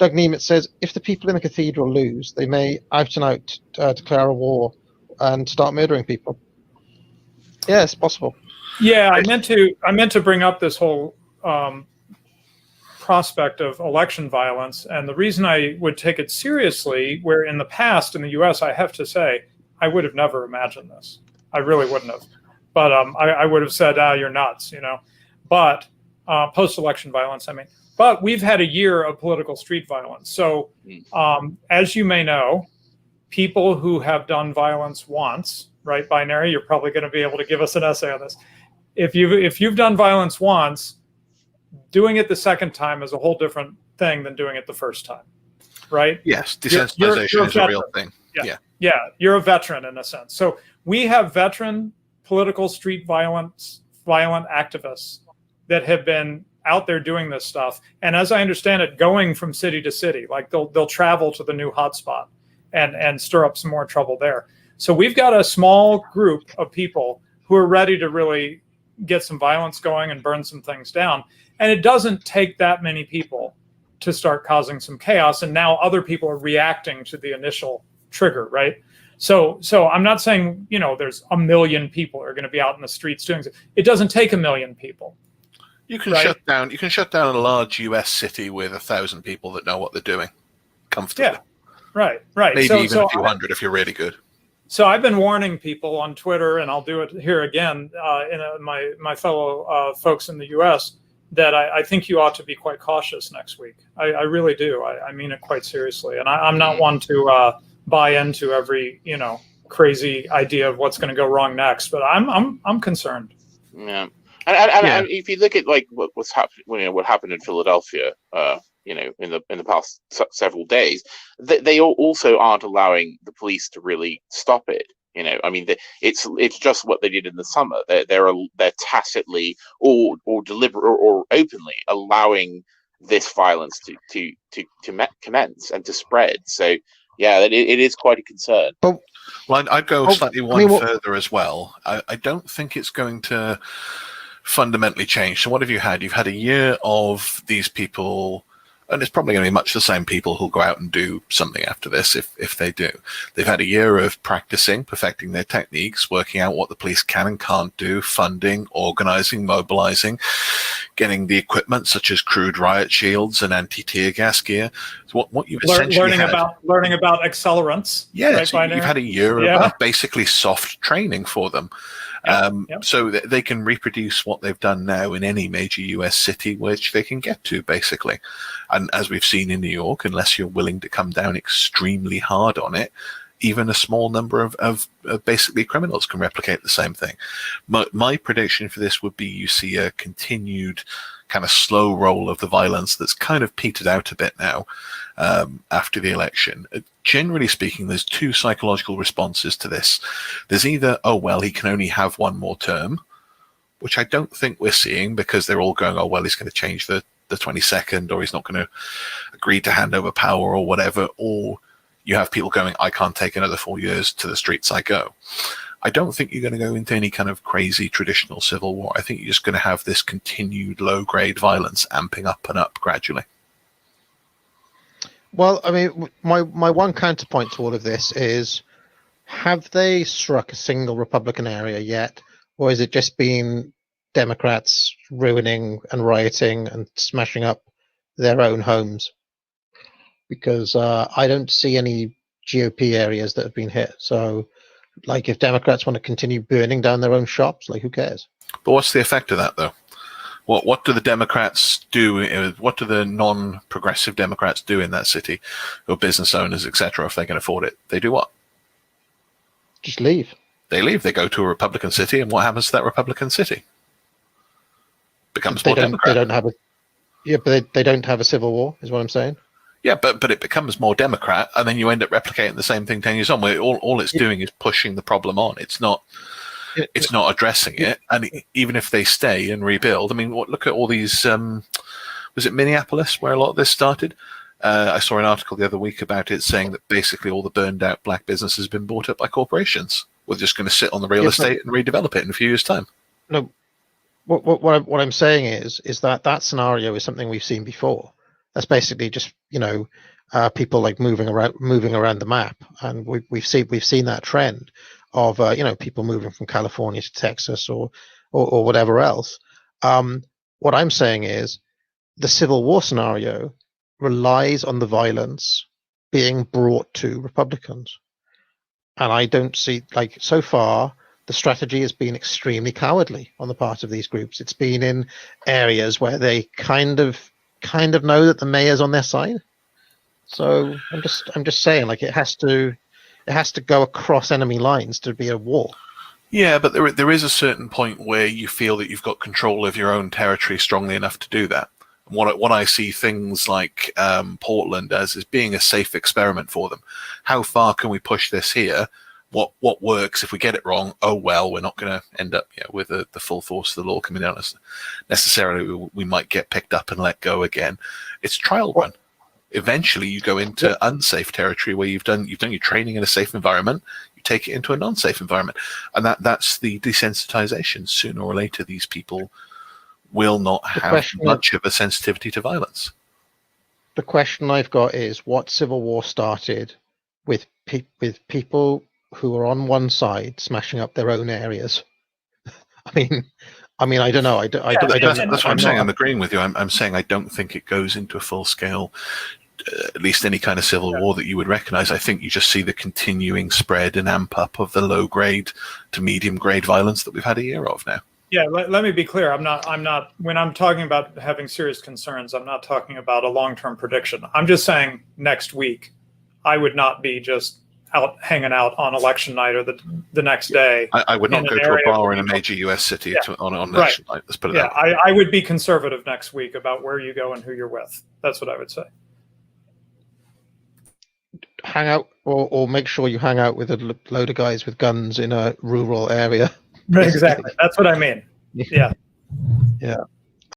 Doug Nemeth says, if the people in the cathedral lose, they may out and out declare a war and start murdering people. Yeah, it's possible. Yeah, I meant to bring up this whole prospect of election violence, and the reason I would take it seriously, where in the past in the U.S., I have to say, I would have never imagined this. I really wouldn't have. But I would have said, you're nuts, you know. But post-election violence, I mean. But we've had a year of political street violence. So as you may know, people who have done violence once, right, Binary, you're probably going to be able to give us an essay on this. If you've done violence once, doing it the second time is a whole different thing than doing it the first time, right? Yes, desensitization is a real thing. Yeah, you're a veteran in a sense. So we have veteran political street violent activists that have been out there doing this stuff, and as I understand it, going from city to city, like they'll travel to the new hotspot and stir up some more trouble there. So we've got a small group of people who are ready to really get some violence going and burn some things down. And it doesn't take that many people to start causing some chaos. And now other people are reacting to the initial trigger, right? So I'm not saying, you know, there's 1 million people are going to be out in the streets doing it. It doesn't take 1 million people. You can shut down a large US city with 1,000 people that know what they're doing comfortably. Yeah, right. Maybe even a few hundred if you're really good. So I've been warning people on Twitter, and I'll do it here again, my fellow folks in the U.S., that I think you ought to be quite cautious next week. I really do. I mean it quite seriously, and I'm not one to buy into every crazy idea of what's going to go wrong next. But I'm concerned. Yeah. And if you look at like what happened in Philadelphia, in the past several days, they also aren't allowing the police to really stop it. I mean, it's just what they did in the summer. They're tacitly or deliberate or openly allowing this violence to commence and to spread. So yeah, it is quite a concern. Well, I'd go slightly further as well. I don't think it's going to fundamentally change. So what have you had? You've had a year of these people, and it's probably going to be much the same people who'll go out and do something after this if they do. They've had a year of practicing, perfecting their techniques, working out what the police can and can't do, funding, organizing, mobilizing, getting the equipment such as crude riot shields and anti-tear gas gear. So what you've essentially learning about accelerants. Yeah, right, so you've had a year of basically soft training for them. So that they can reproduce what they've done now in any major US city which they can get to, basically. And as we've seen in New York, unless you're willing to come down extremely hard on it, even a small number of basically criminals can replicate the same thing. My prediction for this would be you see a continued kind of slow roll of the violence that's kind of petered out a bit now after the election. Generally speaking, there's two psychological responses to this. There's either, oh, well, he can only have one more term, which I don't think we're seeing because they're all going, oh, well, he's going to change the 22nd, or he's not going to agree to hand over power or whatever. Or you have people going, I can't take another 4 years, to the streets I go. I don't think you're going to go into any kind of crazy traditional civil war. I think you're just going to have this continued low-grade violence amping up and up gradually. Well, I mean, my one counterpoint to all of this is, have they struck a single Republican area yet? Or is it just been Democrats ruining and rioting and smashing up their own homes? Because I don't see any GOP areas that have been hit. So, like, if Democrats want to continue burning down their own shops, like, who cares? But what's the effect of that, though? What do the Democrats do? What do the non-progressive Democrats do in that city, or business owners, etc., if they can afford it? They do what? Just leave. They leave. They go to a Republican city, and what happens to that Republican city? Becomes more Democrat. They don't have but they don't have a civil war, is what I'm saying. Yeah, but it becomes more Democrat, and then you end up replicating the same thing 10 years on, where all it's doing is pushing the problem on. It's not addressing it. And even if they stay and rebuild, I mean, look at all these, was it Minneapolis where a lot of this started? I saw an article the other week about it saying that basically all the burned out black businesses have been bought up by corporations. We're just going to sit on the real estate and redevelop it in a few years' time. No, what I'm saying is that scenario is something we've seen before. That's basically just people like moving around the map, and we've seen that trend of people moving from California to Texas or whatever else. What I'm saying is the Civil War scenario relies on the violence being brought to Republicans, and I don't see, like, so far the strategy has been extremely cowardly on the part of these groups. It's been in areas where they kind of know that the mayor's on their side. So I'm just saying, like, it has to go across enemy lines to be a war. Yeah, but there is a certain point where you feel that you've got control of your own territory strongly enough to do that. What I see things like Portland as is being a safe experiment for them. How far can we push this here? What works? If we get it wrong, oh well, we're not going to end up with the full force of the law coming down us. Necessarily, we might get picked up and let go again. It's trial run. Eventually, you go into unsafe territory where you've done your training in a safe environment. You take it into a non-safe environment, and that's the desensitization. Sooner or later, these people will not have much of a sensitivity to violence. The question I've got is, what civil war started with people who are on one side smashing up their own areas? I mean, I don't know. That's what I'm saying. I'm agreeing with you. I'm saying I don't think it goes into a full scale, at least any kind of civil war that you would recognize. I think you just see the continuing spread and amp up of the low grade to medium grade violence that we've had a year of now. Yeah, let me be clear. I'm not. When I'm talking about having serious concerns, I'm not talking about a long-term prediction. I'm just saying next week, I would not be just out hanging out on election night or the next day. I would not go to a bar in a major U.S. city on election night. Let's put it that way. I would be conservative next week about where you go and who you're with. That's what I would say. Hang out, or make sure you hang out with a load of guys with guns in a rural area. Exactly. That's what I mean. Yeah. Yeah.